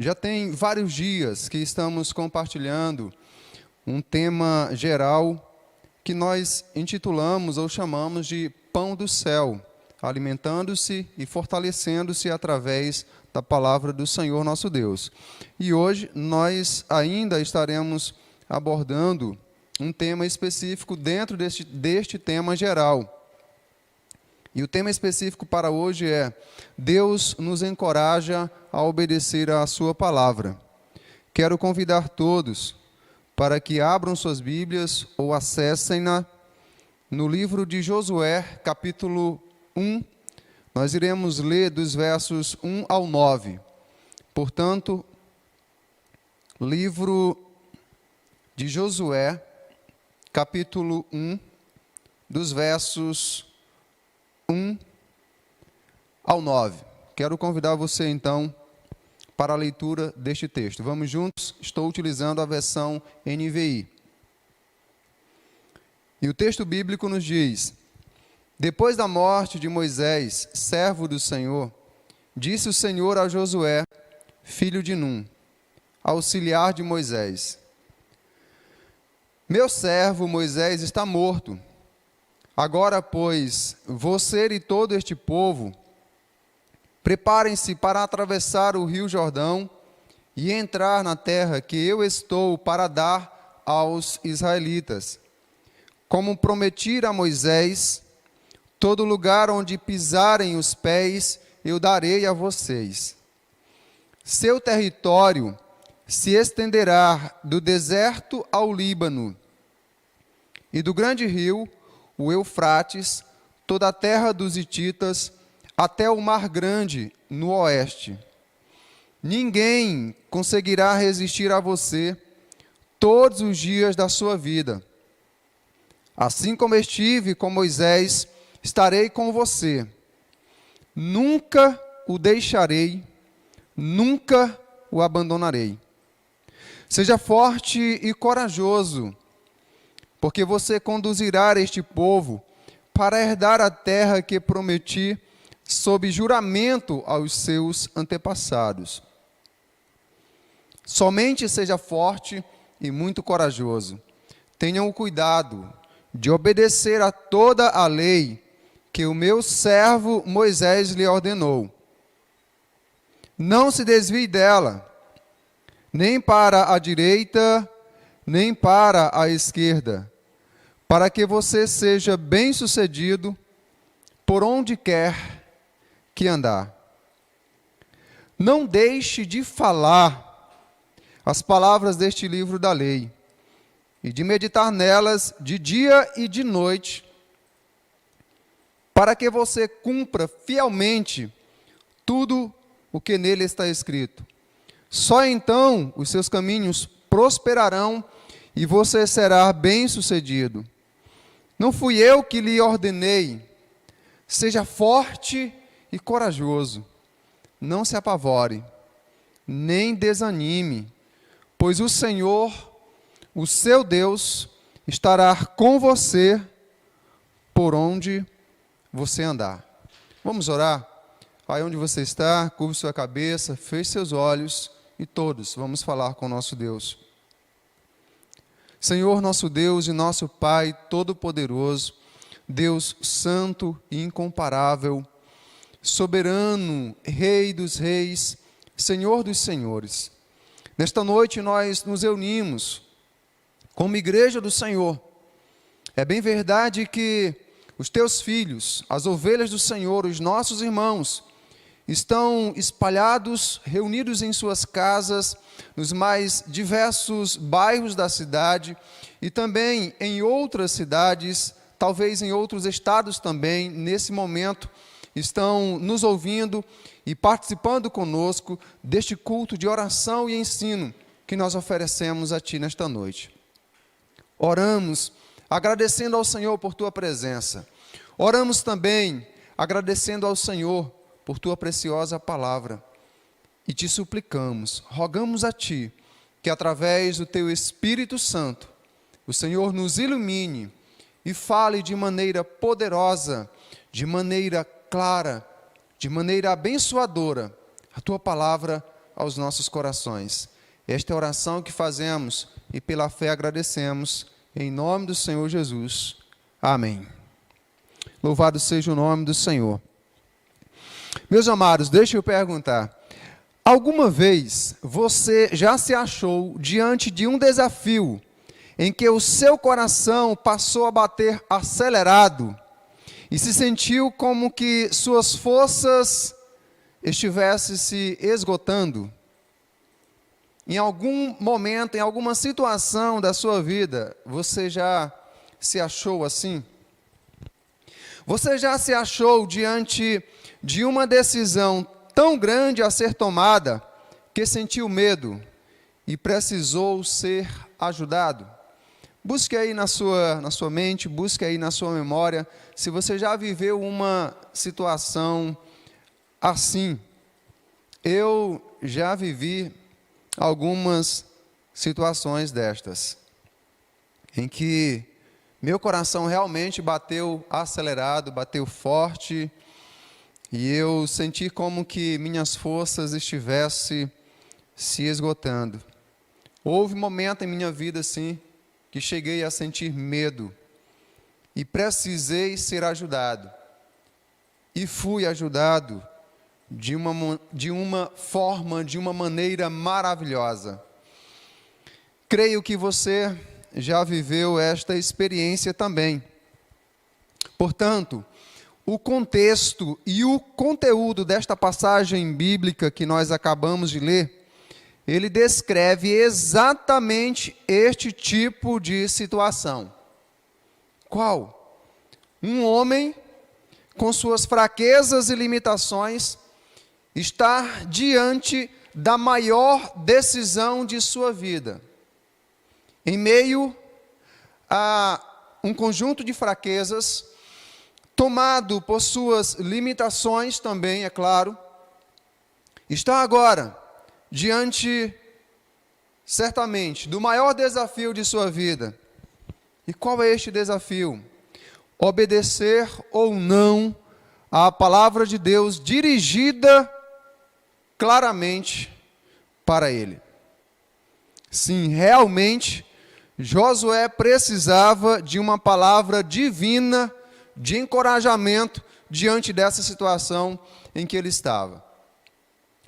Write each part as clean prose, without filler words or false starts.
Já tem vários dias que estamos compartilhando um tema geral que nós intitulamos ou chamamos de Pão do Céu, alimentando-se e fortalecendo-se através da palavra do Senhor nosso Deus. E hoje nós ainda estaremos abordando um tema específico dentro deste tema geral. E o tema específico para hoje é: Deus nos encoraja a obedecer à sua palavra. Quero convidar todos para que abram suas Bíblias ou acessem-na no livro de Josué, capítulo 1. Nós iremos ler dos versos 1 ao 9. Portanto, livro de Josué, capítulo 1, dos versos 1 ao 9. Quero convidar você, então, para a leitura deste texto. Vamos juntos? Estou utilizando a versão NVI. E o texto bíblico nos diz: Depois da morte de Moisés, servo do Senhor, disse o Senhor a Josué, filho de Num, auxiliar de Moisés: Meu servo Moisés está morto. Agora, pois, você e todo este povo, preparem-se para atravessar o rio Jordão e entrar na terra que eu estou para dar aos israelitas. Como prometi a Moisés, todo lugar onde pisarem os pés, eu darei a vocês. Seu território se estenderá do deserto ao Líbano, e do grande rio, o Eufrates, toda a terra dos hititas, até o Mar Grande, no oeste. Ninguém conseguirá resistir a você todos os dias da sua vida. Assim como estive com Moisés, estarei com você. Nunca o deixarei, nunca o abandonarei. Seja forte e corajoso, porque você conduzirá este povo para herdar a terra que prometi sob juramento aos seus antepassados. Somente seja forte e muito corajoso. Tenham o cuidado de obedecer a toda a lei que o meu servo Moisés lhe ordenou. Não se desvie dela, nem para a direita, nem para a esquerda, para que você seja bem-sucedido por onde quer que andar. Não deixe de falar as palavras deste livro da lei, e de meditar nelas de dia e de noite, para que você cumpra fielmente tudo o que nele está escrito. Só então os seus caminhos prosperarão e você será bem-sucedido. Não fui eu que lhe ordenei: seja forte e corajoso. Não se apavore, nem desanime, pois o Senhor, o seu Deus, estará com você por onde você andar. Vamos orar? Aí onde você está, curve sua cabeça, feche seus olhos e todos vamos falar com o nosso Deus. Senhor, nosso Deus e nosso Pai Todo-Poderoso, Deus santo e incomparável, soberano, Rei dos reis, Senhor dos senhores. Nesta noite nós nos reunimos como igreja do Senhor. É bem verdade que os teus filhos, as ovelhas do Senhor, os nossos irmãos, estão espalhados, reunidos em suas casas, nos mais diversos bairros da cidade e também em outras cidades, talvez em outros estados também, nesse momento, estão nos ouvindo e participando conosco deste culto de oração e ensino que nós oferecemos a Ti nesta noite. Oramos agradecendo ao Senhor por Tua presença. Oramos também agradecendo ao Senhor por Tua preciosa palavra. E Te suplicamos, rogamos a Ti, que através do Teu Espírito Santo, o Senhor nos ilumine e fale de maneira poderosa, de maneira clara, de maneira abençoadora, a Tua palavra aos nossos corações. Esta é a oração que fazemos e pela fé agradecemos, em nome do Senhor Jesus. Amém. Louvado seja o nome do Senhor. Meus amados, deixa eu perguntar. Alguma vez você já se achou diante de um desafio em que o seu coração passou a bater acelerado e se sentiu como que suas forças estivessem se esgotando? Em algum momento, em alguma situação da sua vida, você já se achou assim? Você já se achou diante de uma decisão tão grande a ser tomada que sentiu medo e precisou ser ajudado? Busque aí na sua mente, busque aí na sua memória, se você já viveu uma situação assim. Eu já vivi algumas situações destas, em que meu coração realmente bateu acelerado, bateu forte, e eu senti como que minhas forças estivessem se esgotando. Houve um momento em minha vida, assim, que cheguei a sentir medo, e precisei ser ajudado. E fui ajudado de uma forma, de uma maneira maravilhosa. Creio que você já viveu esta experiência também. Portanto, o contexto e o conteúdo desta passagem bíblica que nós acabamos de ler, ele descreve exatamente este tipo de situação. Qual? Um homem, com suas fraquezas e limitações, estar diante da maior decisão de sua vida. Em meio a um conjunto de fraquezas, tomado por suas limitações também, é claro, está agora diante, certamente, do maior desafio de sua vida. E qual é este desafio? Obedecer ou não à palavra de Deus dirigida claramente para ele. Sim, realmente, Josué precisava de uma palavra divina de encorajamento diante dessa situação em que ele estava.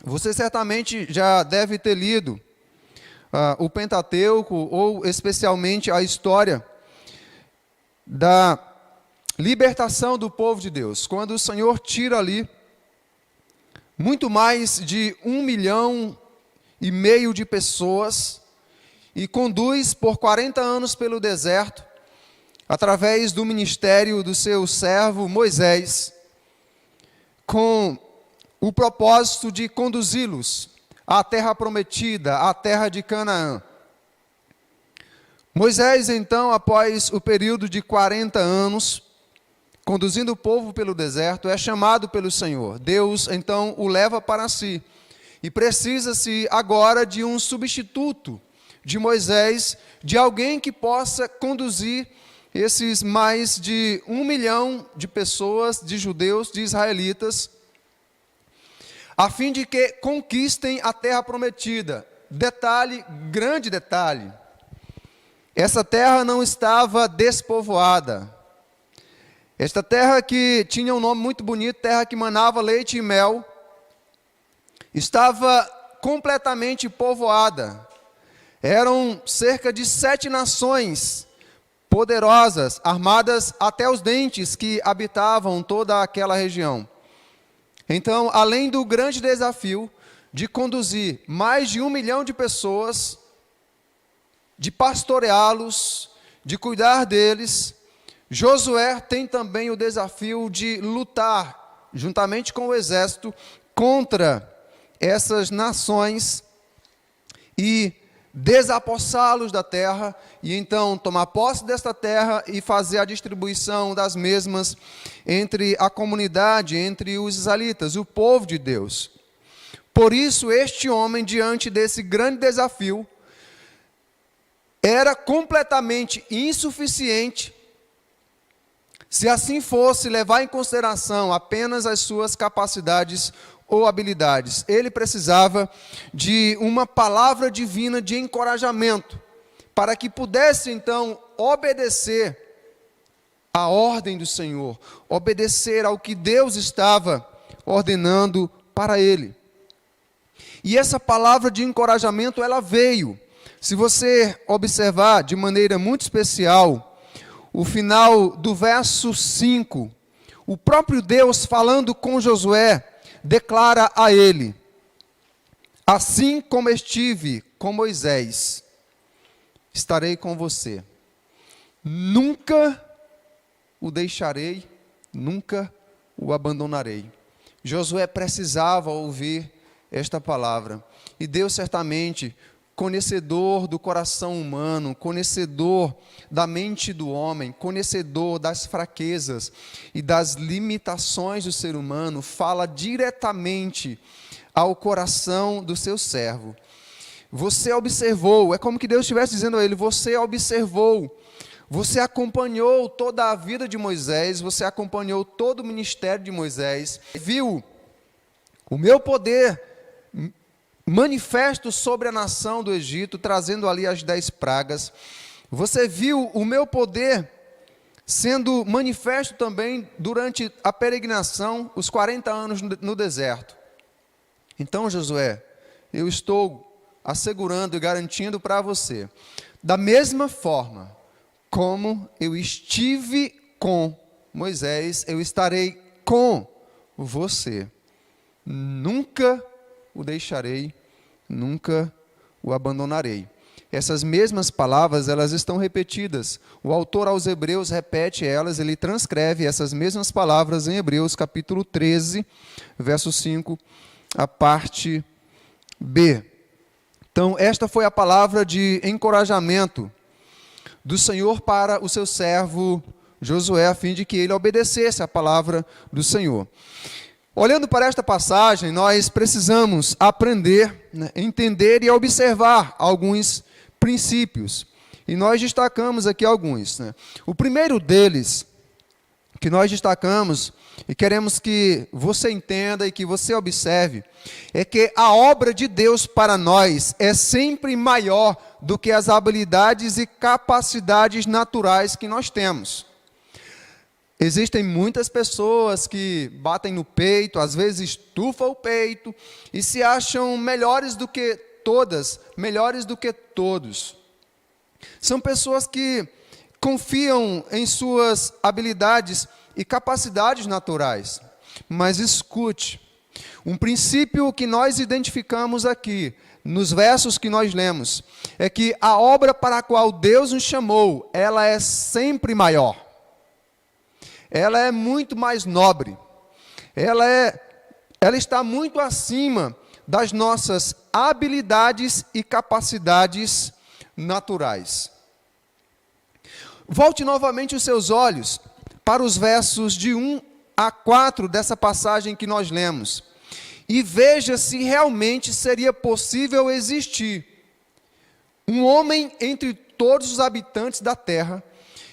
Você certamente já deve ter lido o Pentateuco, ou especialmente a história da libertação do povo de Deus, quando o Senhor tira ali muito mais de 1,5 milhão de pessoas e conduz por 40 anos pelo deserto, através do ministério do seu servo Moisés, com o propósito de conduzi-los à terra prometida, à terra de Canaã. Moisés, então, após o período de 40 anos, conduzindo o povo pelo deserto, é chamado pelo Senhor. Deus, então, o leva para si. E precisa-se agora de um substituto de Moisés, de alguém que possa conduzir esses mais de 1 milhão de pessoas, de judeus, de israelitas, a fim de que conquistem a terra prometida. Detalhe, grande detalhe, essa terra não estava despovoada. Esta terra, que tinha um nome muito bonito, terra que manava leite e mel, estava completamente povoada. Eram cerca de 7 nações poderosas, armadas até os dentes, que habitavam toda aquela região. Então, além do grande desafio de conduzir mais de 1 milhão de pessoas, de pastoreá-los, de cuidar deles, Josué tem também o desafio de lutar, juntamente com o exército, contra essas nações e desapossá-los da terra, e então tomar posse desta terra e fazer a distribuição das mesmas entre a comunidade, entre os israelitas, o povo de Deus. Por isso, este homem, diante desse grande desafio, era completamente insuficiente, se assim fosse levar em consideração apenas as suas capacidades ou habilidades. Ele precisava de uma palavra divina de encorajamento, para que pudesse então obedecer à ordem do Senhor, obedecer ao que Deus estava ordenando para ele. E essa palavra de encorajamento, ela veio. Se você observar de maneira muito especial, o final do verso 5, o próprio Deus falando com Josué, declara a ele: assim como estive com Moisés, estarei com você. Nunca o deixarei, nunca o abandonarei. Josué precisava ouvir esta palavra. E Deus certamente, conhecedor do coração humano, conhecedor da mente do homem, conhecedor das fraquezas e das limitações do ser humano, fala diretamente ao coração do seu servo. Você observou, é como que Deus estivesse dizendo a ele: você observou, você acompanhou toda a vida de Moisés, você acompanhou todo o ministério de Moisés, viu o meu poder manifesto sobre a nação do Egito, trazendo ali as 10 pragas. Você viu o meu poder sendo manifesto também durante a peregrinação, os 40 anos no deserto. Então, Josué, eu estou assegurando e garantindo para você, da mesma forma como eu estive com Moisés, eu estarei com você. Nunca o deixarei, nunca o abandonarei. Essas mesmas palavras, elas estão repetidas. O autor aos Hebreus repete elas, ele transcreve essas mesmas palavras em Hebreus capítulo 13, verso 5, a parte B. Então, esta foi a palavra de encorajamento do Senhor para o seu servo Josué, a fim de que ele obedecesse a palavra do Senhor. Olhando para esta passagem, nós precisamos aprender, entender e observar alguns princípios. E nós destacamos aqui alguns. O primeiro deles, que nós destacamos e queremos que você entenda e que você observe, é que a obra de Deus para nós é sempre maior do que as habilidades e capacidades naturais que nós temos. Existem muitas pessoas que batem no peito, às vezes estufam o peito e se acham melhores do que todas, melhores do que todos. São pessoas que confiam em suas habilidades e capacidades naturais. Mas escute, um princípio que nós identificamos aqui, nos versos que nós lemos, é que a obra para a qual Deus nos chamou, ela é sempre maior. Ela é muito mais nobre, ela está muito acima das nossas habilidades e capacidades naturais. Volte novamente os seus olhos para os versos de 1 a 4 dessa passagem que nós lemos, e veja se realmente seria possível existir um homem entre todos os habitantes da terra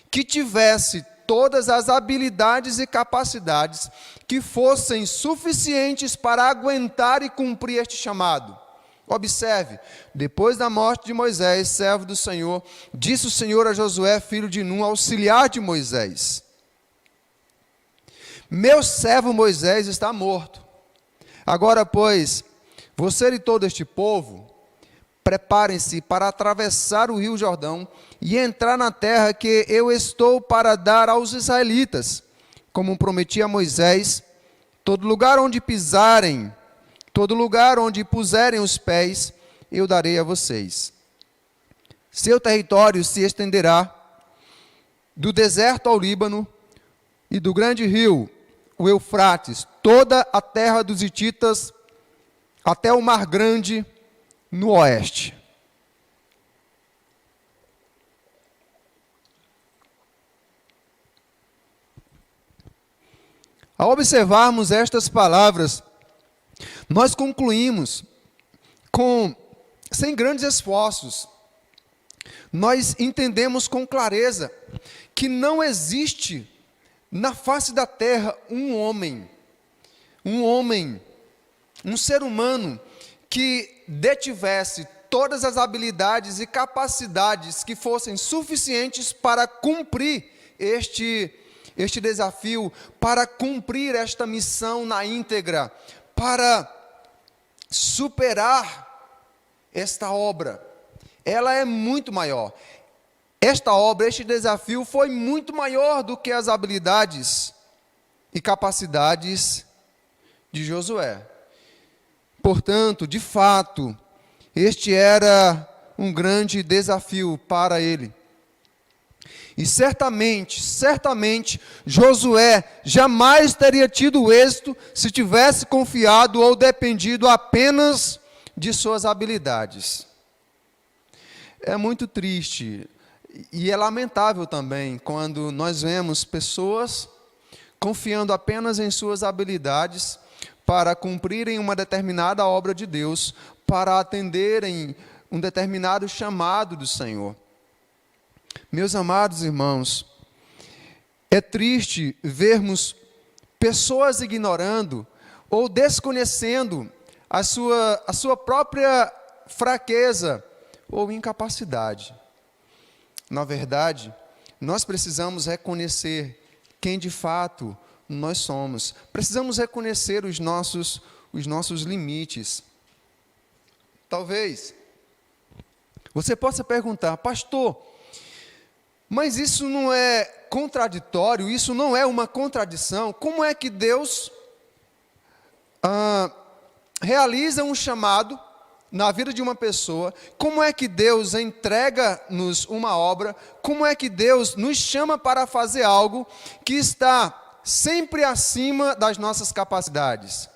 que tivesse todas as habilidades e capacidades que fossem suficientes para aguentar e cumprir este chamado. Observe, depois da morte de Moisés, servo do Senhor, disse o Senhor a Josué, filho de Nun, auxiliar de Moisés: meu servo Moisés está morto. Agora, pois, você e todo este povo, preparem-se para atravessar o rio Jordão e entrar na terra que eu estou para dar aos israelitas, como prometi a Moisés. Todo lugar onde pisarem, todo lugar onde puserem os pés, eu darei a vocês. Seu território se estenderá do deserto ao Líbano e do grande rio, o Eufrates, toda a terra dos hititas, até o Mar Grande no oeste. Ao observarmos estas palavras, nós concluímos, sem grandes esforços, nós entendemos com clareza que não existe na face da terra um homem um ser humano que detivesse todas as habilidades e capacidades que fossem suficientes para cumprir este desafio, para cumprir esta missão na íntegra, para superar esta obra. Ela é muito maior. Esta obra, este desafio foi muito maior do que as habilidades e capacidades de Josué. Portanto, de fato, este era um grande desafio para ele. E certamente, Josué jamais teria tido êxito se tivesse confiado ou dependido apenas de suas habilidades. É muito triste e é lamentável também quando nós vemos pessoas confiando apenas em suas habilidades para cumprirem uma determinada obra de Deus, para atenderem um determinado chamado do Senhor. Meus amados irmãos, é triste vermos pessoas ignorando ou desconhecendo a sua própria fraqueza ou incapacidade. Na verdade, nós precisamos reconhecer quem de fato nós somos. Precisamos reconhecer os nossos limites. Talvez você possa perguntar, pastor, mas isso não é contraditório, isso não é uma contradição? Como é que Deus realiza um chamado na vida de uma pessoa? Como é que Deus entrega-nos uma obra? Como é que Deus nos chama para fazer algo que está sempre acima das nossas capacidades?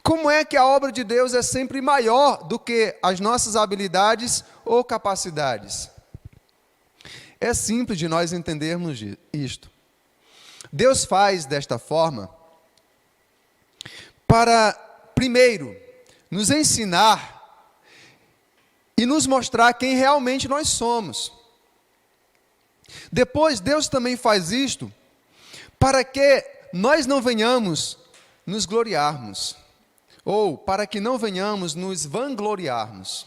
Como é que a obra de Deus é sempre maior do que as nossas habilidades ou capacidades? É simples de nós entendermos isto. Deus faz desta forma para, primeiro, nos ensinar e nos mostrar quem realmente nós somos. Depois, Deus também faz isto para que nós não venhamos nos gloriarmos, ou para que não venhamos nos vangloriarmos.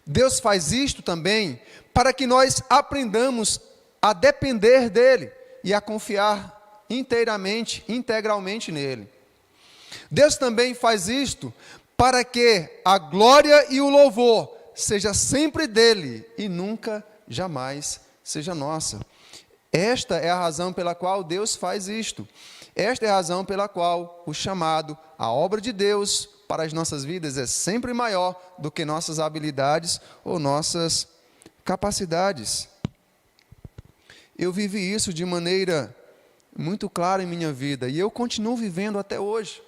Deus faz isto também para que nós aprendamos a depender dEle e a confiar integralmente nele. Deus também faz isto para que a glória e o louvor seja sempre dEle e nunca, jamais seja nossa. Esta é a razão pela qual Deus faz isto. Esta é a razão pela qual o chamado, a obra de Deus para as nossas vidas é sempre maior do que nossas habilidades ou nossas capacidades. Eu vivi isso de maneira muito clara em minha vida e eu continuo vivendo até hoje.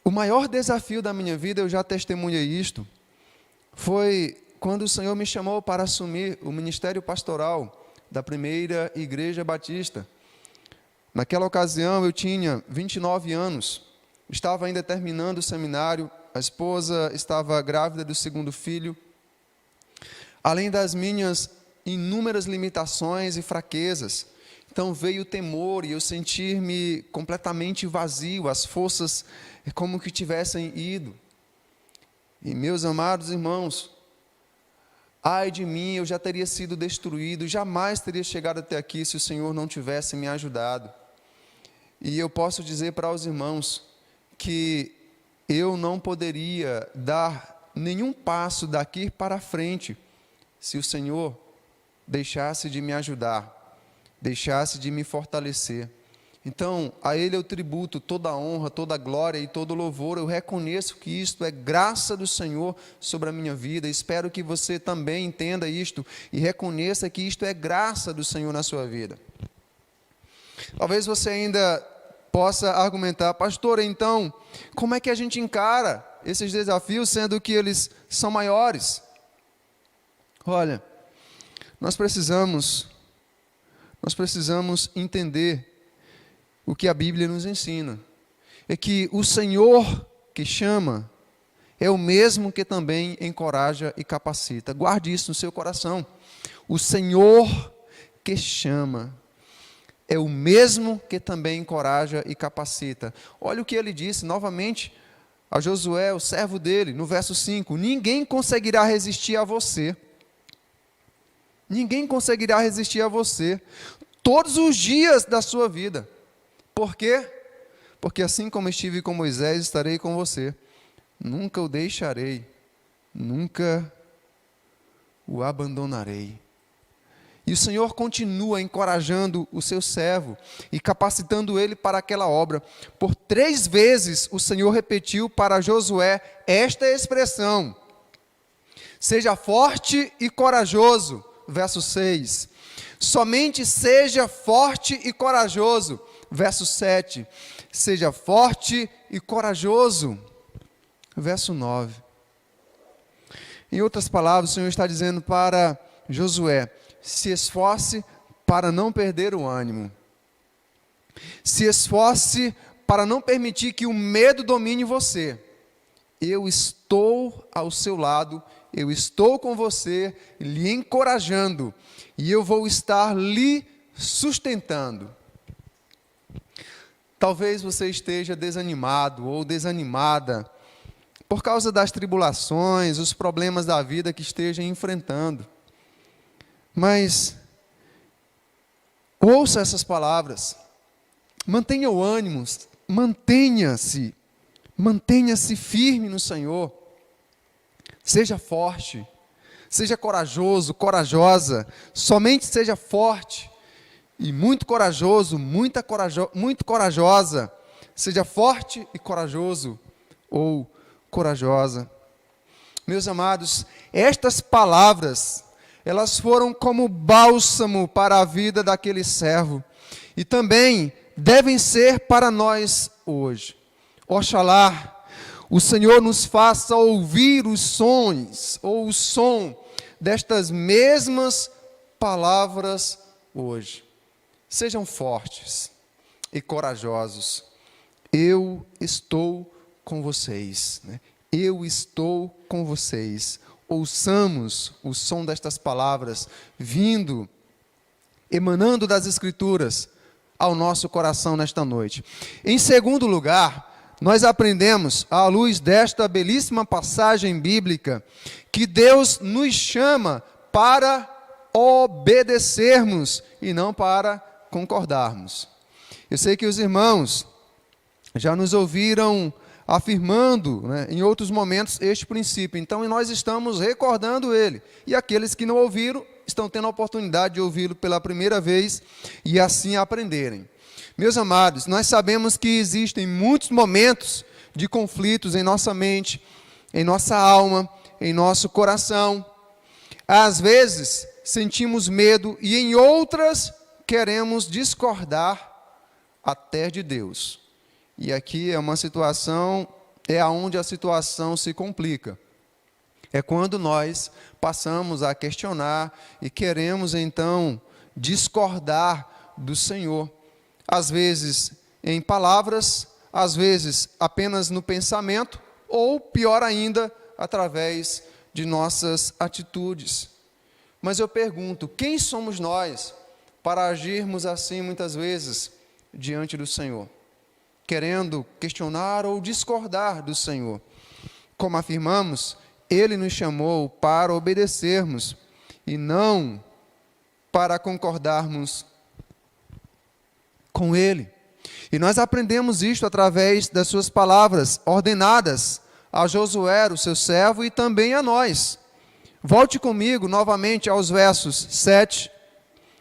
O maior desafio da minha vida, eu já testemunhei isto, foi quando o Senhor me chamou para assumir o ministério pastoral da primeira igreja batista. Naquela ocasião eu tinha 29 anos, estava ainda terminando o seminário, a esposa estava grávida do segundo filho. Além das minhas inúmeras limitações e fraquezas, então veio o temor e eu sentir-me completamente vazio, as forças como que tivessem ido. E meus amados irmãos, ai de mim, eu já teria sido destruído, jamais teria chegado até aqui se o Senhor não tivesse me ajudado. E eu posso dizer para os irmãos que eu não poderia dar nenhum passo daqui para frente se o Senhor deixasse de me ajudar, deixasse de me fortalecer. Então, a Ele eu tributo toda a honra, toda a glória e todo o louvor. Eu reconheço que isto é graça do Senhor sobre a minha vida. Espero que você também entenda isto e reconheça que isto é graça do Senhor na sua vida. Talvez você ainda possa argumentar, pastor, então, como é que a gente encara esses desafios, sendo que eles são maiores? Olha, nós precisamos entender o que a Bíblia nos ensina. É que o Senhor que chama é o mesmo que também encoraja e capacita. Guarde isso no seu coração. O Senhor que chama é o mesmo que também encoraja e capacita. Olha o que ele disse novamente a Josué, o servo dele, no verso 5: ninguém conseguirá resistir a você. Ninguém conseguirá resistir a você todos os dias da sua vida. Por quê? Porque assim como estive com Moisés, estarei com você. Nunca o deixarei, nunca o abandonarei. E o Senhor continua encorajando o seu servo e capacitando ele para aquela obra. Por 3 vezes o Senhor repetiu para Josué esta expressão: seja forte e corajoso. Verso 6. Somente seja forte e corajoso. Verso 7. Seja forte e corajoso. Verso 9. Em outras palavras, o Senhor está dizendo para Josué: se esforce para não perder o ânimo. Se esforce para não permitir que o medo domine você. Eu estou ao seu lado, eu estou com você, lhe encorajando, e eu vou estar lhe sustentando. Talvez você esteja desanimado ou desanimada por causa das tribulações, os problemas da vida que esteja enfrentando. Mas ouça essas palavras, mantenha o ânimo, mantenha-se firme no Senhor, seja forte, seja corajoso, corajosa, somente seja forte e muito corajoso, muito corajosa, seja forte e corajoso ou corajosa. Meus amados, estas palavras, elas foram como bálsamo para a vida daquele servo, e também devem ser para nós hoje. Oxalá o Senhor nos faça ouvir os sons, ou o som destas mesmas palavras hoje. Sejam fortes e corajosos. Eu estou com vocês, né? Eu estou com vocês. Ouçamos o som destas palavras, emanando das Escrituras ao nosso coração nesta noite. Em segundo lugar, nós aprendemos, à luz desta belíssima passagem bíblica, que Deus nos chama para obedecermos e não para concordarmos. Eu sei que os irmãos já nos ouviram afirmando, né, em outros momentos este princípio, então nós estamos recordando ele, e aqueles que não ouviram estão tendo a oportunidade de ouvi-lo pela primeira vez e assim aprenderem. Meus amados, nós sabemos que existem muitos momentos de conflitos em nossa mente, em nossa alma, em nosso coração. Às vezes sentimos medo e em outras queremos discordar até de Deus. E aqui é uma situação, é onde a situação se complica. É quando nós passamos a questionar e queremos então discordar do Senhor. Às vezes em palavras, às vezes apenas no pensamento, ou pior ainda, através de nossas atitudes. Mas eu pergunto, quem somos nós para agirmos assim muitas vezes diante do Senhor? Querendo questionar ou discordar do Senhor. Como afirmamos, Ele nos chamou para obedecermos e não para concordarmos com Ele. E nós aprendemos isto através das suas palavras ordenadas a Josué, o seu servo, e também a nós. Volte comigo novamente aos versos 7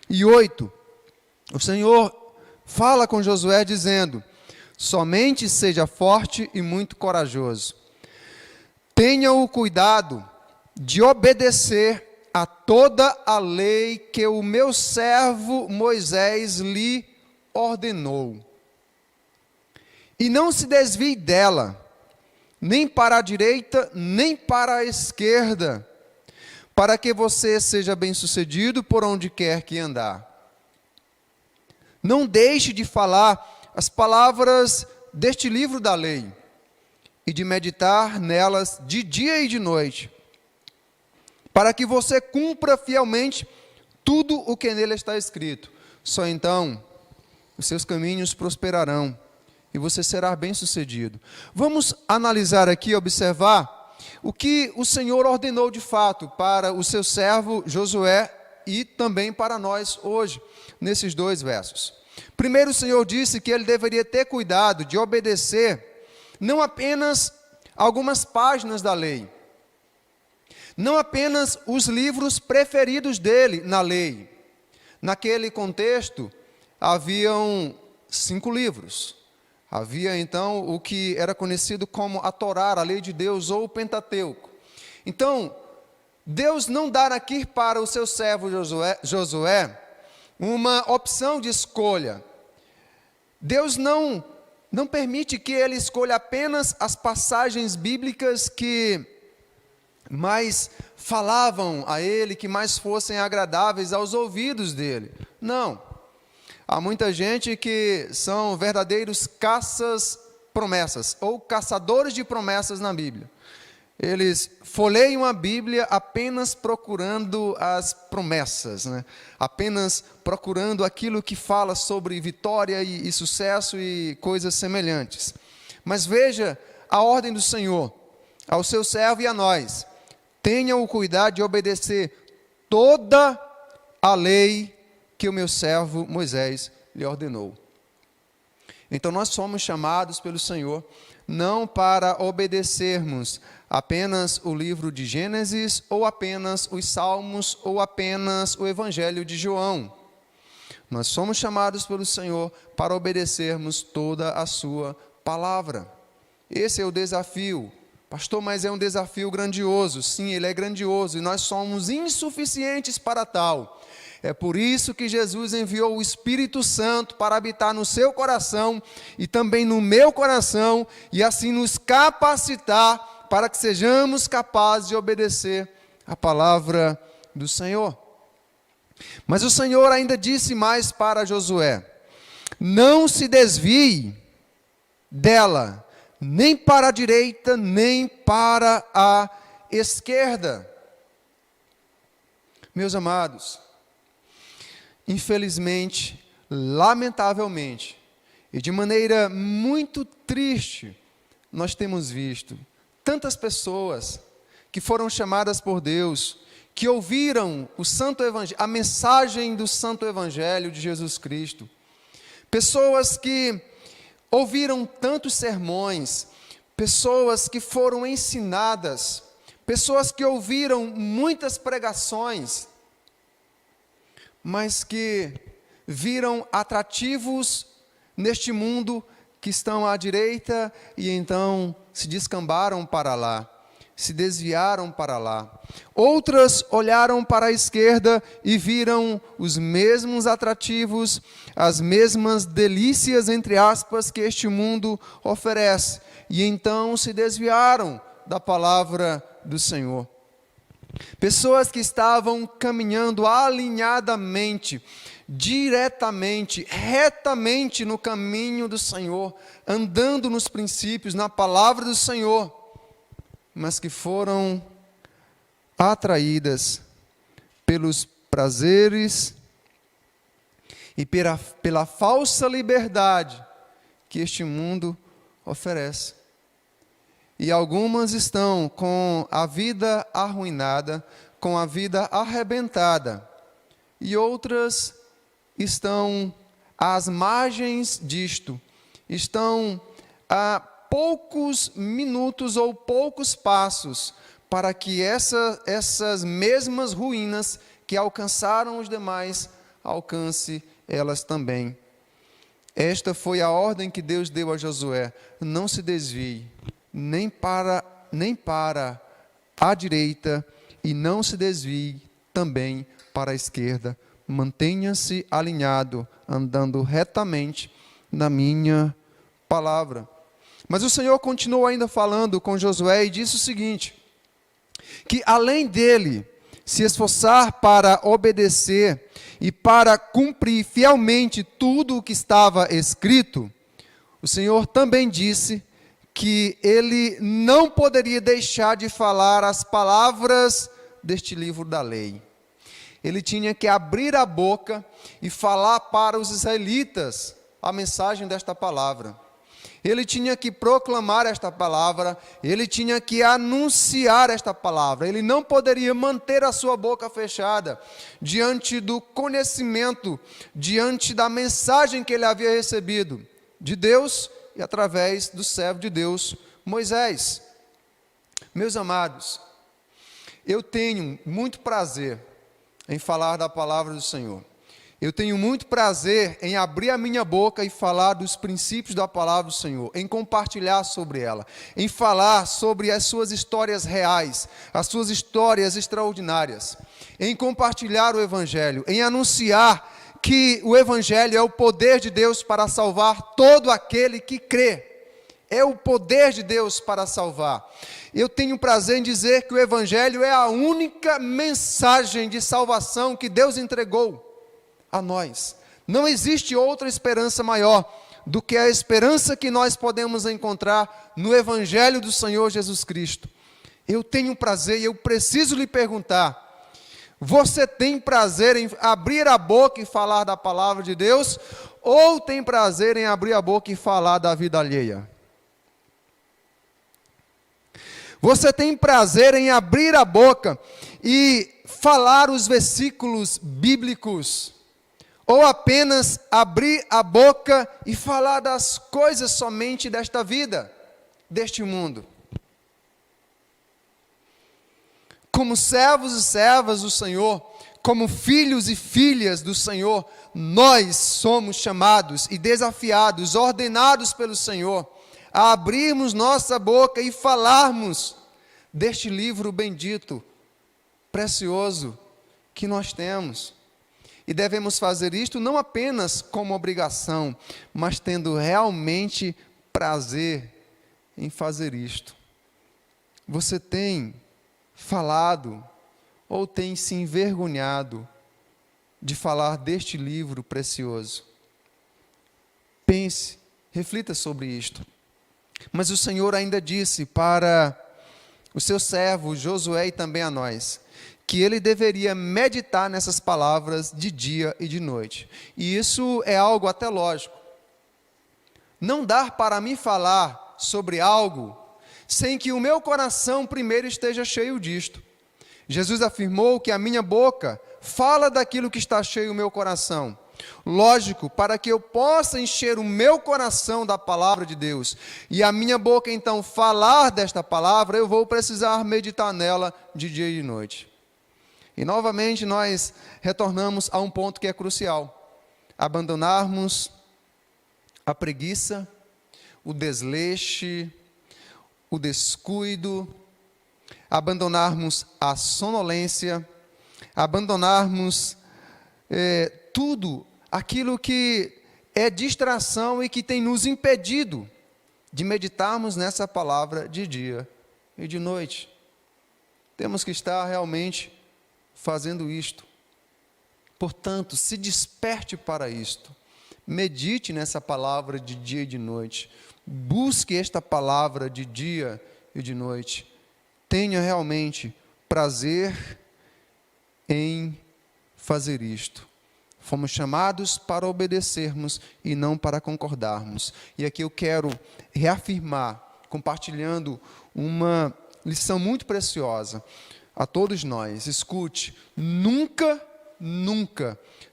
e 8. O Senhor fala com Josué dizendo: somente seja forte e muito corajoso. Tenha o cuidado de obedecer a toda a lei que o meu servo Moisés lhe ordenou. E não se desvie dela, nem para a direita, nem para a esquerda, para que você seja bem-sucedido por onde quer que andar. Não deixe de falar as palavras deste livro da lei, e de meditar nelas de dia e de noite, para que você cumpra fielmente tudo o que nele está escrito. Só então os seus caminhos prosperarão e você será bem-sucedido. Vamos analisar aqui, observar o que o Senhor ordenou de fato para o seu servo Josué e também para nós hoje, nesses 2 versos. Primeiro, o Senhor disse que ele deveria ter cuidado de obedecer não apenas algumas páginas da lei, não apenas os livros preferidos dele na lei. Naquele contexto, haviam 5 livros. Havia então o que era conhecido como a Torá, a lei de Deus, ou o Pentateuco. Então, Deus não dá aqui para o seu servo Josué uma opção de escolha. Deus não permite que ele escolha apenas as passagens bíblicas que mais falavam a ele, que mais fossem agradáveis aos ouvidos dele. Não. Há muita gente que são verdadeiros caças-promessas, ou caçadores de promessas na Bíblia. Eles folheiam a Bíblia apenas procurando as promessas, né? Apenas procurando aquilo que fala sobre vitória e sucesso e coisas semelhantes. Mas veja a ordem do Senhor, ao seu servo e a nós: tenham o cuidado de obedecer toda a lei que o meu servo Moisés lhe ordenou. Então nós somos chamados pelo Senhor não para obedecermos apenas o livro de Gênesis, ou apenas os Salmos, ou apenas o Evangelho de João. Nós somos chamados pelo Senhor para obedecermos toda a sua palavra. Esse é o desafio. Pastor, mas é um desafio grandioso. Sim, ele é grandioso, e nós somos insuficientes para tal. É por isso que Jesus enviou o Espírito Santo para habitar no seu coração e também no meu coração, e assim nos capacitar para que sejamos capazes de obedecer a palavra do Senhor. Mas o Senhor ainda disse mais para Josué: não se desvie dela, nem para a direita, nem para a esquerda. Meus amados, infelizmente, lamentavelmente, e de maneira muito triste, nós temos visto tantas pessoas que foram chamadas por Deus, que ouviram o Santo Evangelho, a mensagem do Santo Evangelho de Jesus Cristo. Pessoas que ouviram tantos sermões, pessoas que foram ensinadas, pessoas que ouviram muitas pregações, mas que viram atrativos neste mundo que estão à direita e então se descambaram para lá, se desviaram para lá. Outras olharam para a esquerda e viram os mesmos atrativos, as mesmas delícias, entre aspas, que este mundo oferece, e então se desviaram da palavra do Senhor. Pessoas que estavam caminhando alinhadamente, diretamente, retamente no caminho do Senhor, andando nos princípios, na palavra do Senhor, mas que foram atraídas pelos prazeres e pela falsa liberdade que este mundo oferece. E algumas estão com a vida arruinada, com a vida arrebentada, e outras estão às margens disto, estão a poucos minutos ou poucos passos para que essas mesmas ruínas que alcançaram os demais, alcance elas também. Esta foi a ordem que Deus deu a Josué: não se desvie, nem para a direita, e não se desvie também para a esquerda. Mantenha-se alinhado, andando retamente na minha palavra. Mas o Senhor continuou ainda falando com Josué e disse o seguinte: que além dele se esforçar para obedecer e para cumprir fielmente tudo o que estava escrito, o Senhor também disse que ele não poderia deixar de falar as palavras deste livro da lei. Ele tinha que abrir a boca e falar para os israelitas a mensagem desta palavra. Ele tinha que proclamar esta palavra, ele tinha que anunciar esta palavra. Ele não poderia manter a sua boca fechada diante do conhecimento, diante da mensagem que ele havia recebido de Deus e através do servo de Deus, Moisés. Meus amados, eu tenho muito prazer em falar da palavra do Senhor. Eu tenho muito prazer em abrir a minha boca e falar dos princípios da palavra do Senhor, em compartilhar sobre ela, em falar sobre as suas histórias reais, as suas histórias extraordinárias, em compartilhar o Evangelho, em anunciar que o Evangelho é o poder de Deus para salvar todo aquele que crê. É o poder de Deus para salvar. Eu tenho prazer em dizer que o Evangelho é a única mensagem de salvação que Deus entregou a nós. Não existe outra esperança maior do que a esperança que nós podemos encontrar no Evangelho do Senhor Jesus Cristo. Eu tenho prazer e eu preciso lhe perguntar: você tem prazer em abrir a boca e falar da palavra de Deus, ou tem prazer em abrir a boca e falar da vida alheia? Você tem prazer em abrir a boca e falar os versículos bíblicos, ou apenas abrir a boca e falar das coisas somente desta vida, deste mundo? Como servos e servas do Senhor, como filhos e filhas do Senhor, nós somos chamados e desafiados, ordenados pelo Senhor, a abrirmos nossa boca e falarmos deste livro bendito, precioso, que nós temos. E devemos fazer isto não apenas como obrigação, mas tendo realmente prazer em fazer isto. Você tem falado ou tem se envergonhado de falar deste livro precioso? Pense, reflita sobre isto. Mas o Senhor ainda disse para o seu servo Josué e também a nós, que ele deveria meditar nessas palavras de dia e de noite. E isso é algo até lógico. Não dá para mim falar sobre algo sem que o meu coração primeiro esteja cheio disto. Jesus afirmou que a minha boca fala daquilo que está cheio o meu coração. Lógico, para que eu possa encher o meu coração da palavra de Deus, e a minha boca então falar desta palavra, eu vou precisar meditar nela de dia e de noite. E novamente nós retornamos a um ponto que é crucial: abandonarmos a preguiça, o desleixo, o descuido, abandonarmos a sonolência, abandonarmos tudo aquilo que é distração e que tem nos impedido de meditarmos nessa palavra de dia e de noite. Temos que estar realmente fazendo isto. Portanto, se desperte para isto. Medite nessa palavra de dia e de noite. Busque esta palavra de dia e de noite. Tenha realmente prazer em fazer isto. Fomos chamados para obedecermos e não para concordarmos. E aqui eu quero reafirmar, compartilhando uma lição muito preciosa a todos nós. Escute: nunca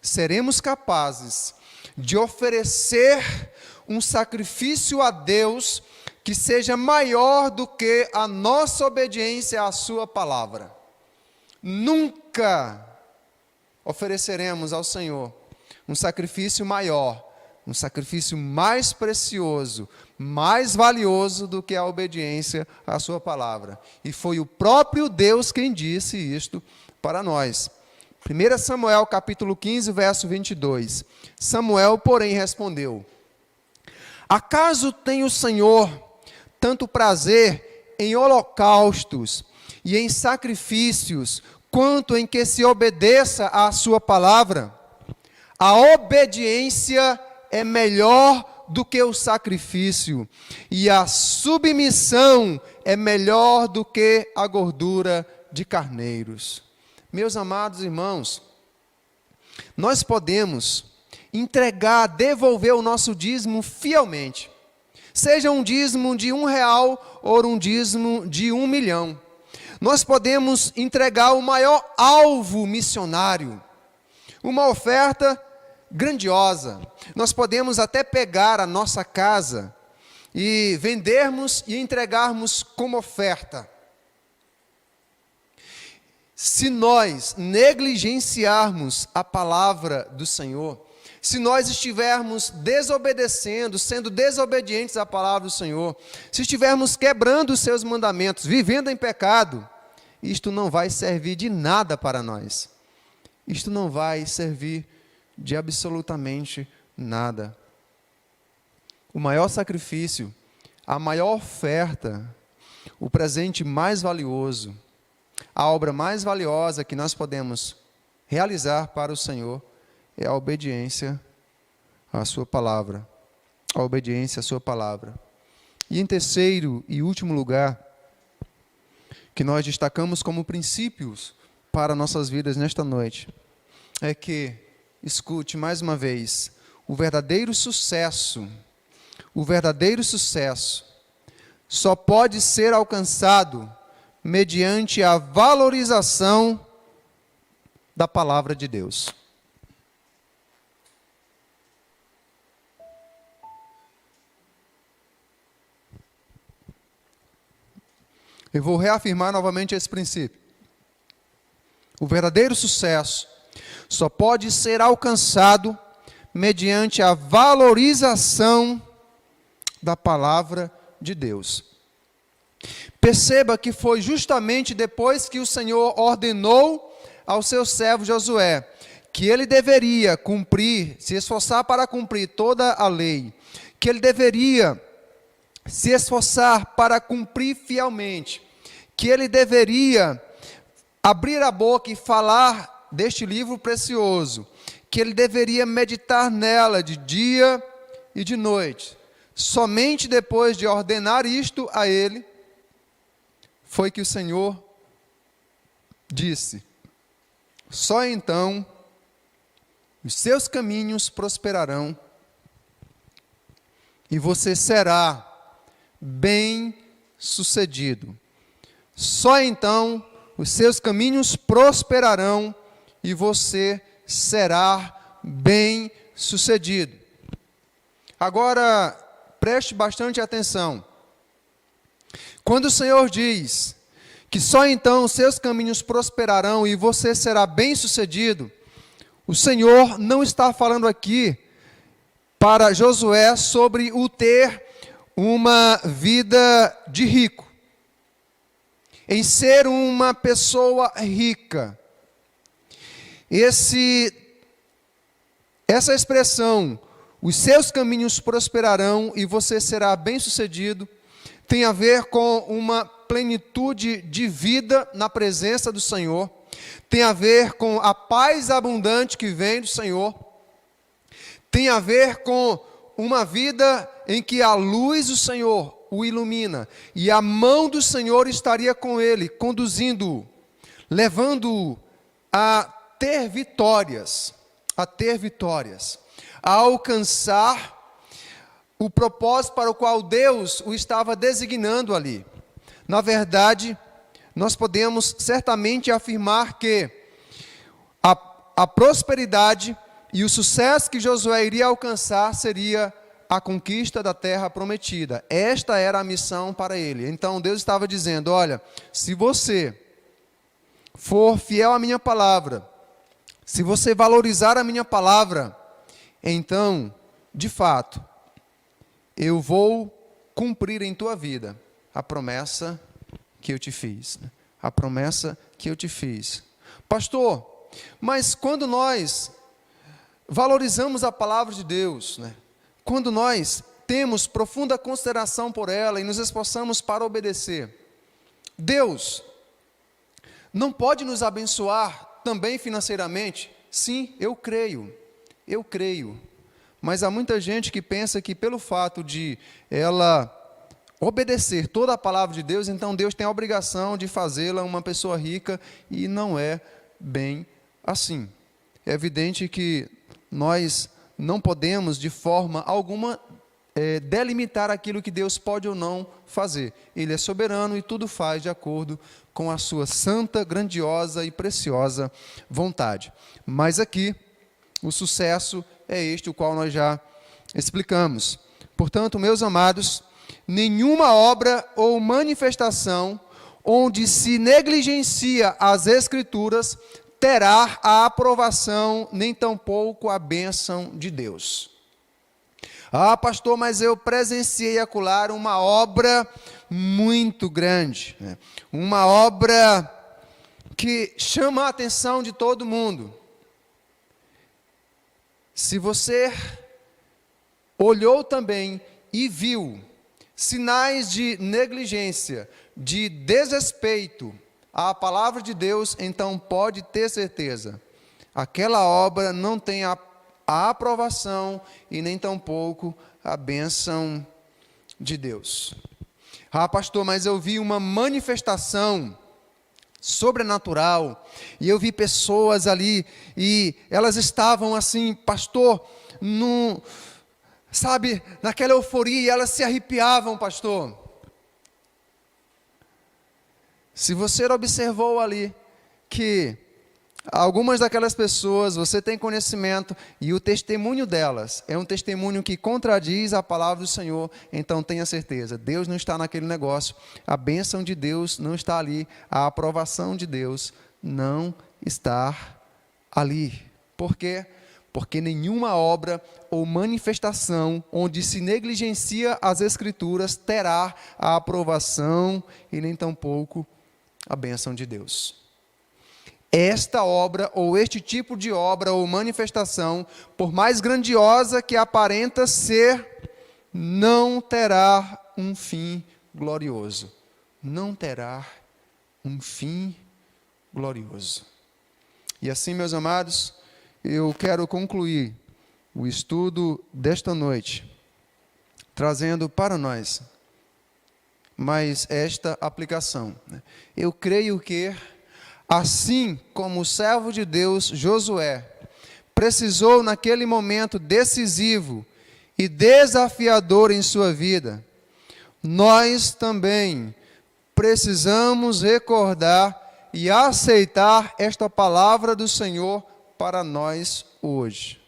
seremos capazes de oferecer um sacrifício a Deus que seja maior do que a nossa obediência à sua palavra. Nunca ofereceremos ao Senhor um sacrifício maior, um sacrifício mais precioso, mais valioso do que a obediência à sua palavra. E foi o próprio Deus quem disse isto para nós. 1 Samuel capítulo 15, verso 22. Samuel, porém, respondeu: acaso tem o Senhor tanto prazer em holocaustos e em sacrifícios, quanto em que se obedeça à sua palavra? A obediência é melhor do que o sacrifício, e a submissão é melhor do que a gordura de carneiros. Meus amados irmãos, nós podemos entregar, devolver o nosso dízimo fielmente. Seja um dízimo de R$1 ou um dízimo de 1 milhão. Nós podemos entregar o maior alvo missionário, uma oferta grandiosa. Nós podemos até pegar a nossa casa e vendermos e entregarmos como oferta. Se nós negligenciarmos a palavra do Senhor, se nós estivermos desobedecendo, sendo desobedientes à palavra do Senhor, se estivermos quebrando os seus mandamentos, vivendo em pecado, isto não vai servir de nada para nós. Isto não vai servir de absolutamente nada. O maior sacrifício, a maior oferta, o presente mais valioso, a obra mais valiosa que nós podemos realizar para o Senhor é a obediência à sua palavra. A obediência à sua palavra. E em terceiro e último lugar, que nós destacamos como princípios para nossas vidas nesta noite, é que, escute mais uma vez, o verdadeiro sucesso só pode ser alcançado mediante a valorização da palavra de Deus. Eu vou reafirmar novamente esse princípio. O verdadeiro sucesso só pode ser alcançado mediante a valorização da palavra de Deus. Perceba que foi justamente depois que o Senhor ordenou ao seu servo Josué que ele deveria cumprir, se esforçar para cumprir toda a lei, que ele deveria se esforçar para cumprir fielmente, que ele deveria abrir a boca e falar deste livro precioso, que ele deveria meditar nela de dia e de noite. Somente depois de ordenar isto a ele, foi que o Senhor disse: só então os seus caminhos prosperarão e você será bem-sucedido. Só então os seus caminhos prosperarão e você será bem-sucedido. Agora, preste bastante atenção. Quando o Senhor diz que só então os seus caminhos prosperarão e você será bem-sucedido, o Senhor não está falando aqui para Josué sobre o ter uma vida de rico, em ser uma pessoa rica. Essa expressão, os seus caminhos prosperarão e você será bem-sucedido, tem a ver com uma plenitude de vida na presença do Senhor, tem a ver com a paz abundante que vem do Senhor, tem a ver com uma vida em que a luz do Senhor o ilumina, e a mão do Senhor estaria com ele, conduzindo-o, levando-o a ter vitórias, a alcançar o propósito para o qual Deus o estava designando ali. Na verdade, nós podemos certamente afirmar que a prosperidade e o sucesso que Josué iria alcançar seria a conquista da terra prometida. Esta era a missão para ele. Então Deus estava dizendo: olha, se você for fiel à minha palavra, se você valorizar a minha palavra, então, de fato, eu vou cumprir em tua vida a promessa que eu te fiz. A promessa que eu te fiz. Pastor, mas quando nós valorizamos a palavra de Deus, quando nós temos profunda consideração por ela e nos esforçamos para obedecer, Deus não pode nos abençoar também financeiramente? Sim, eu creio. Mas há muita gente que pensa que pelo fato de ela obedecer toda a palavra de Deus, então Deus tem a obrigação de fazê-la uma pessoa rica, e não é bem assim. É evidente que nós não podemos de forma alguma delimitar aquilo que Deus pode ou não fazer. Ele é soberano e tudo faz de acordo com a sua santa, grandiosa e preciosa vontade. Mas aqui, o sucesso é este, o qual nós já explicamos. Portanto, meus amados, nenhuma obra ou manifestação onde se negligencia as Escrituras terá a aprovação, nem tampouco a bênção de Deus. Ah, pastor, mas eu presenciei acolá uma obra muito grande, né? Uma obra que chama a atenção de todo mundo. Se você olhou também e viu sinais de negligência, de desrespeito à palavra de Deus, então pode ter certeza, aquela obra não tem a aprovação e nem tampouco a bênção de Deus. Ah, pastor, mas eu vi uma manifestação sobrenatural, e eu vi pessoas ali, e elas estavam assim, pastor, naquela euforia, e elas se arrepiavam, pastor. Se você observou ali, que algumas daquelas pessoas, você tem conhecimento, e o testemunho delas é um testemunho que contradiz a palavra do Senhor, então tenha certeza, Deus não está naquele negócio, a bênção de Deus não está ali, a aprovação de Deus não está ali. Por quê? Porque nenhuma obra ou manifestação onde se negligencia as Escrituras terá a aprovação e nem tampouco a bênção de Deus. Esta obra, ou este tipo de obra ou manifestação, por mais grandiosa que aparenta ser, não terá um fim glorioso. Não terá um fim glorioso. E assim, meus amados, eu quero concluir o estudo desta noite, trazendo para nós mais esta aplicação. Eu creio que, assim como o servo de Deus, Josué, precisou naquele momento decisivo e desafiador em sua vida, nós também precisamos recordar e aceitar esta palavra do Senhor para nós hoje.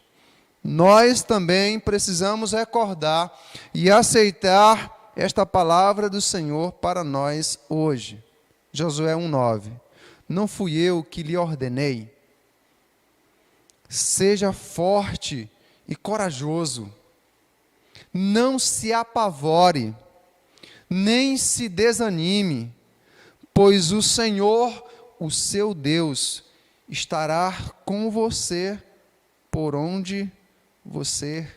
Nós também precisamos recordar e aceitar esta palavra do Senhor para nós hoje. Josué 1:9. Não fui eu que lhe ordenei? Seja forte e corajoso. Não se apavore, nem se desanime, pois o Senhor, o seu Deus, estará com você por onde você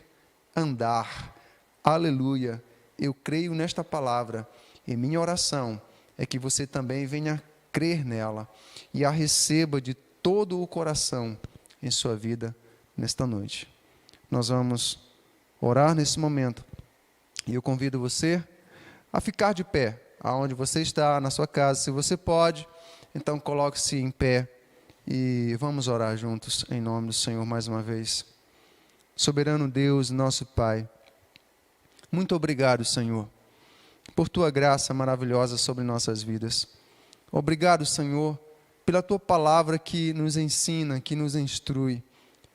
andar. Aleluia. Eu creio nesta palavra, e minha oração é que você também venha crer nela e a receba de todo o coração em sua vida nesta noite. Nós vamos orar nesse momento e eu convido você a ficar de pé, aonde você está, na sua casa, se você pode, então coloque-se em pé e vamos orar juntos em nome do Senhor mais uma vez. Soberano Deus, nosso Pai, muito obrigado, Senhor, por Tua graça maravilhosa sobre nossas vidas. Obrigado, Senhor, pela Tua palavra que nos ensina, que nos instrui.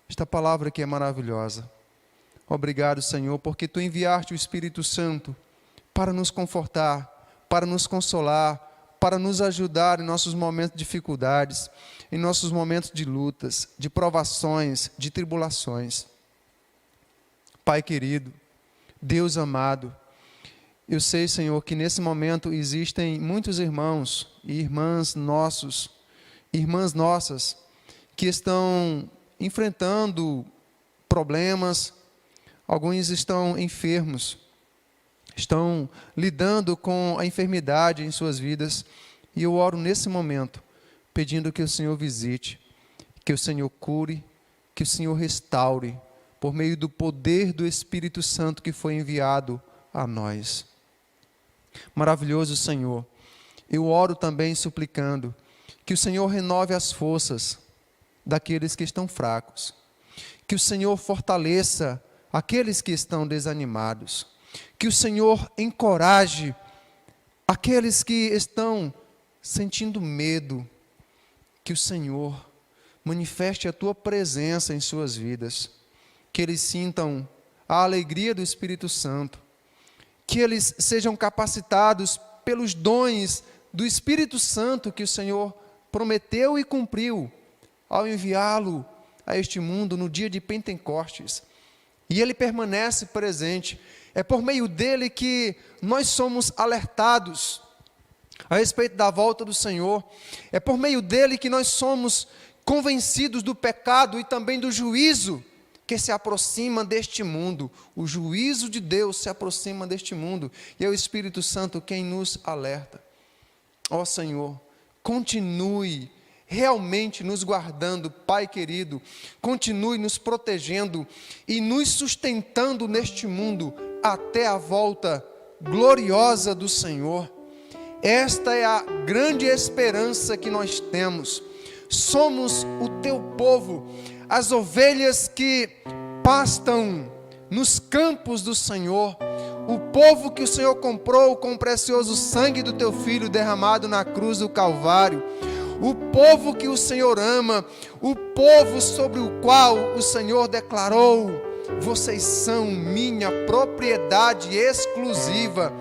Esta palavra que é maravilhosa. Obrigado, Senhor, porque Tu enviaste o Espírito Santo para nos confortar, para nos consolar, para nos ajudar em nossos momentos de dificuldades, em nossos momentos de lutas, de provações, de tribulações. Pai querido, Deus amado, eu sei, Senhor, que nesse momento existem muitos irmãos e irmãs nossas que estão enfrentando problemas, alguns estão enfermos, estão lidando com a enfermidade em suas vidas, e eu oro nesse momento, pedindo que o Senhor visite, que o Senhor cure, que o Senhor restaure, por meio do poder do Espírito Santo que foi enviado a nós. Maravilhoso Senhor, eu oro também suplicando que o Senhor renove as forças daqueles que estão fracos, Que o Senhor fortaleça aqueles que estão desanimados. Que o Senhor encoraje aqueles que estão sentindo medo. Que o Senhor manifeste a tua presença em suas vidas. Que eles sintam a alegria do Espírito Santo. Que eles sejam capacitados pelos dons do Espírito Santo que o Senhor prometeu e cumpriu ao enviá-lo a este mundo no dia de Pentecostes. E ele permanece presente. É por meio dele que nós somos alertados a respeito da volta do Senhor. É por meio dele que nós somos convencidos do pecado e também do juízo que se aproxima deste mundo. O juízo de Deus se aproxima deste mundo. E é o Espírito Santo quem nos alerta. Ó Senhor, continue realmente nos guardando, Pai querido. Continue nos protegendo e nos sustentando neste mundo até a volta gloriosa do Senhor. Esta é a grande esperança que nós temos. Somos o teu povo, as ovelhas que pastam nos campos do Senhor, o povo que o Senhor comprou com o precioso sangue do teu Filho derramado na cruz do Calvário, o povo que o Senhor ama, o povo sobre o qual o Senhor declarou: vocês são minha propriedade exclusiva.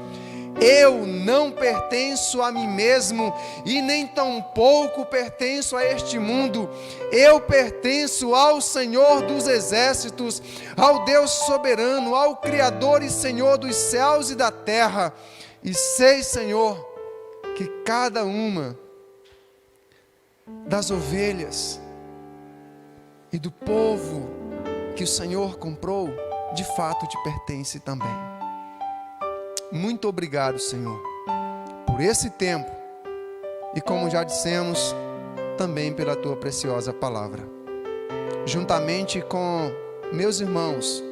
Eu não pertenço a mim mesmo e nem tampouco pertenço a este mundo. Eu pertenço ao Senhor dos exércitos, ao Deus soberano, ao Criador e Senhor dos céus e da terra. E sei, Senhor, que cada uma das ovelhas e do povo que o Senhor comprou, de fato te pertence também. Muito obrigado, Senhor, por esse tempo e, como já dissemos, também pela tua preciosa palavra. Juntamente com meus irmãos,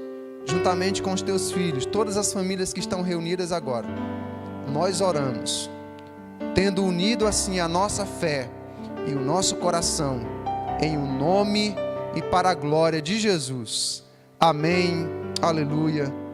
juntamente com os teus filhos, todas as famílias que estão reunidas agora, nós oramos, tendo unido assim a nossa fé e o nosso coração, em o nome e para a glória de Jesus. Amém, aleluia